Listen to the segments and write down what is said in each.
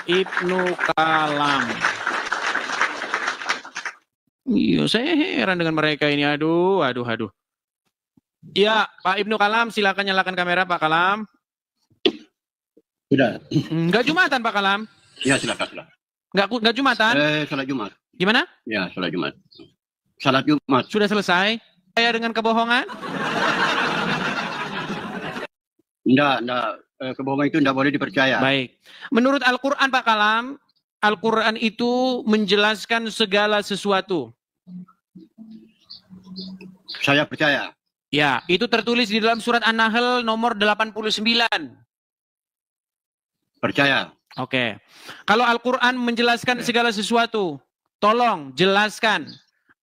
Ibnu Kalam. Iya, saya heran dengan mereka ini. Aduh. Ya, Pak Ibnu Kalam, silakan nyalakan kamera, Pak Kalam. Sudah. Enggak Jumatan, Pak Kalam? Ya, silakan. Enggak Jumatan? Salat Jumat. Gimana? Ya, salat Jumat. Salat Jumat. Sudah selesai? Saya dengan kebohongan? Enggak. Kebohongan itu enggak boleh dipercaya. Baik. Menurut Al-Quran, Pak Kalam, Al-Quran itu menjelaskan segala sesuatu. Saya percaya. Ya, itu tertulis di dalam surat An-Nahl nomor 89. Percaya. Oke. Kalau Al-Quran menjelaskan segala sesuatu, tolong jelaskan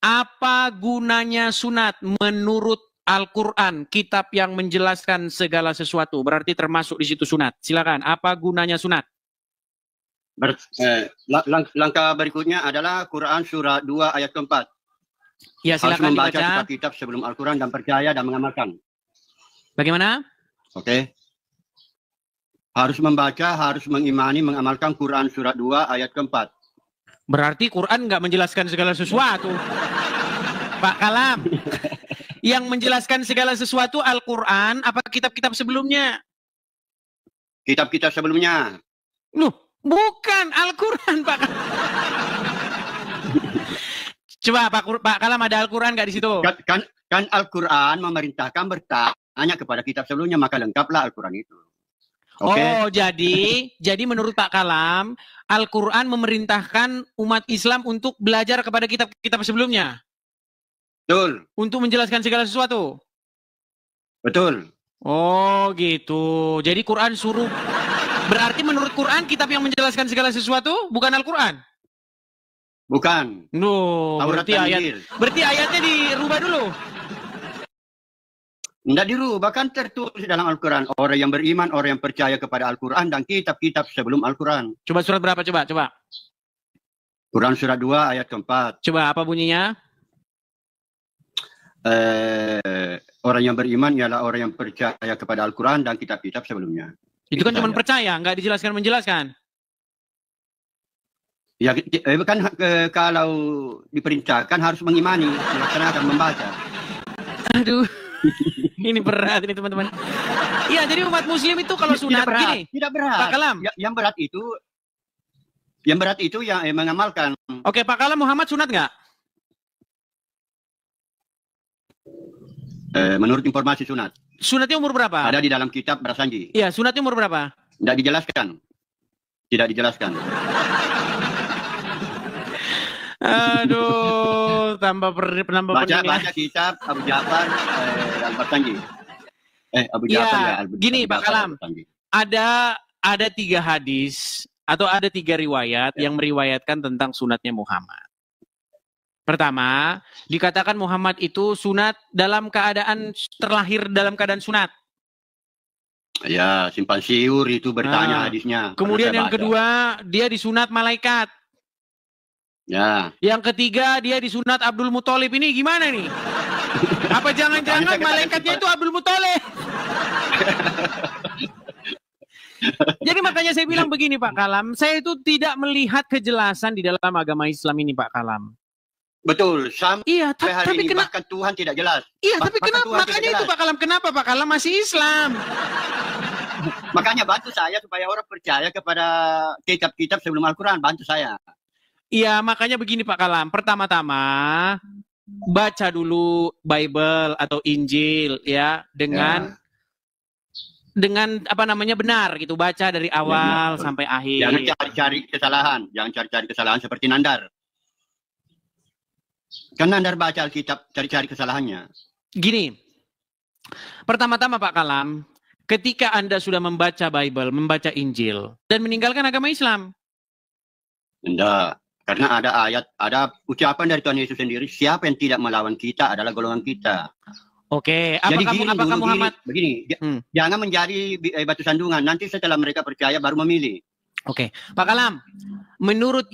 apa gunanya sunat menurut Al-Quran, kitab yang menjelaskan segala sesuatu. Berarti termasuk di situ sunat. Silakan, apa gunanya sunat? Langkah berikutnya adalah Quran surat 2 ayat keempat. Ya, silakan harus membaca dibaca. kitab sebelum Al-Quran dan percaya dan mengamalkan. Bagaimana? Oke. Harus membaca, harus mengimani, mengamalkan Quran surat 2 ayat keempat. Berarti Quran nggak menjelaskan segala sesuatu. Pak Kalam, yang menjelaskan segala sesuatu Al-Quran, apa kitab-kitab sebelumnya? Kitab-kitab sebelumnya. Loh, bukan Al-Quran, Pak. Coba Pak Kalam, ada Al-Quran nggak di situ? Kan Al-Quran memerintahkan bertanya kepada kitab sebelumnya, maka lengkaplah Al-Quran itu. Okay. Oh, jadi menurut Pak Kalam, Al-Quran memerintahkan umat Islam untuk belajar kepada kitab-kitab sebelumnya? Betul. Untuk menjelaskan segala sesuatu? Betul. Oh, gitu. Jadi Quran suruh. Berarti menurut Quran, kitab yang menjelaskan segala sesuatu bukan Al-Quran? Bukan. Loh, berarti ayatnya dirubah dulu. Tidak dirubah, kan tertulis dalam Al-Quran. Orang yang beriman, orang yang percaya kepada Al-Quran dan kitab-kitab sebelum Al-Quran. Coba surat berapa? Coba. Quran surat 2 ayat keempat. Coba apa bunyinya? Orang yang beriman ialah orang yang percaya kepada Al-Quran dan kitab-kitab sebelumnya. Itu kan cuma percaya, nggak dijelaskan menjelaskan. Ya, kan kalau diperintahkan harus mengimani, melaksanakan, membaca. Aduh, ini berat ini teman-teman. Iya, jadi umat Muslim itu kalau sunat gini. Tidak berat. Pak Kalam. Yang berat itu yang mengamalkan. Oke, Pak Kalam, Muhammad sunat nggak? Menurut informasi sunat. Sunatnya umur berapa? Ada di dalam kitab Brasanji. Iya, sunatnya umur berapa? Tidak dijelaskan. Aduh, tambah penting. Baca kitab Abu Ja'far Al-Barsanji. Abu Ja'far ya. Gini Pak Kalam, ada 3 hadis atau ada 3 riwayat yang meriwayatkan tentang sunatnya Muhammad. Pertama, dikatakan Muhammad itu sunat dalam keadaan terlahir dalam keadaan sunat. Ya, simpan siur itu bertanya hadisnya. Kemudian yang kedua, dia disunat malaikat. Ya. Yang ketiga, dia disunat Abdul Muthalib. Ini gimana nih? Apa jangan-jangan malaikatnya itu Abdul Muthalib? Jadi makanya saya bilang begini Pak Kalam, saya itu tidak melihat kejelasan di dalam agama Islam ini Pak Kalam. Betul, iya, tapi bahkan Tuhan tidak jelas. Iya, tapi kenapa? Makanya itu Pak Kalam, kenapa Pak Kalam masih Islam? Makanya bantu saya supaya orang percaya kepada kitab-kitab sebelum Al-Quran, bantu saya. Iya, makanya begini Pak Kalam, pertama-tama baca dulu Bible atau Injil ya dengan apa namanya benar gitu, baca dari awal sampai akhir. Jangan cari-cari kesalahan seperti Nandar. Kan Nandar baca Alkitab, cari-cari kesalahannya. Gini, pertama-tama Pak Kalam, ketika Anda sudah membaca Bible, membaca Injil, dan meninggalkan agama Islam. Enggak, karena ada ayat, ada ucapan dari Tuhan Yesus sendiri, siapa yang tidak melawan kita adalah golongan kita. Oke, apakah Muhammad? Begini, jangan menjadi batu sandungan, nanti setelah mereka percaya baru memilih. Oke, Pak Kalam, menurut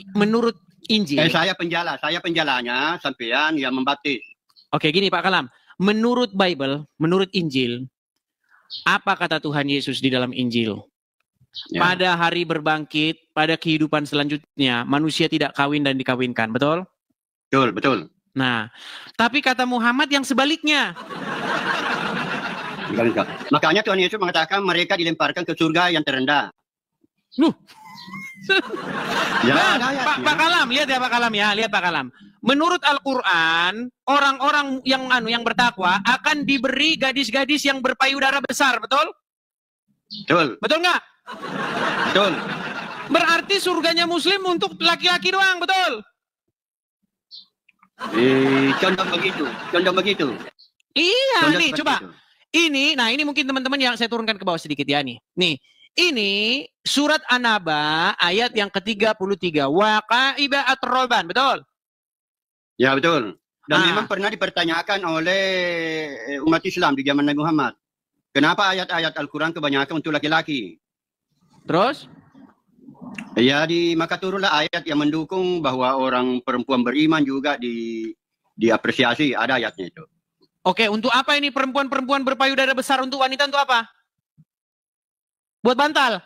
Injil. Saya penjalanya, sampean yang membaptis. Oke, gini Pak Kalam. Menurut Bible, menurut Injil, apa kata Tuhan Yesus di dalam Injil? Ya. pada hari berbangkit, pada kehidupan selanjutnya, manusia tidak kawin dan dikawinkan, betul? Betul, betul. Nah, tapi kata Muhammad yang sebaliknya. Makanya Tuhan Yesus mengatakan mereka dilemparkan ke surga yang terendah. Ya, Nah, Pak Kalam, lihat ya Pak Kalam ya, lihat Pak Kalam. Menurut Al-Quran, orang-orang yang bertakwa akan diberi gadis-gadis yang berpayudara besar, betul? Betul. Betul nggak? Betul. Berarti surganya Muslim untuk laki-laki doang, betul? Contoh begitu. Iya, Contoh nih seperti coba. itu. Ini mungkin teman-teman yang saya turunkan ke bawah sedikit ya nih. Nih, ini surat An-Naba ayat yang ke-33. Waqa'iba at-roban, betul? Ya, betul. Dan Ah. memang pernah dipertanyakan oleh umat Islam di zaman Nabi Muhammad. Kenapa ayat-ayat Al-Quran kebanyakan untuk laki-laki? Terus? Ya, maka turunlah ayat yang mendukung bahwa orang perempuan beriman juga diapresiasi. Ada ayatnya itu. Oke, untuk apa ini perempuan-perempuan berpayudara besar untuk wanita untuk apa? Buat bantal.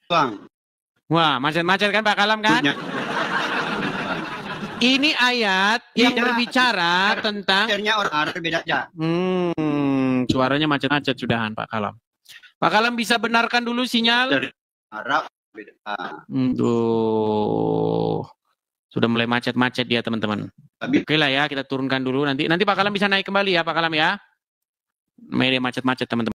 Bang. Wah, macet-macet kan Pak Kalam kan? Ini ayat yang Tidak. berbicara tentang Akhirnya orang Arab beda aja. suaranya macet-macet sudahan Pak Kalam. Pak Kalam bisa benarkan dulu sinyal? Arab beda. Tuh. Sudah mulai macet-macet dia teman-teman. Oke lah ya, kita turunkan dulu nanti Pak Kalam bisa naik kembali ya Pak Kalam ya. Media macet-macet teman-teman.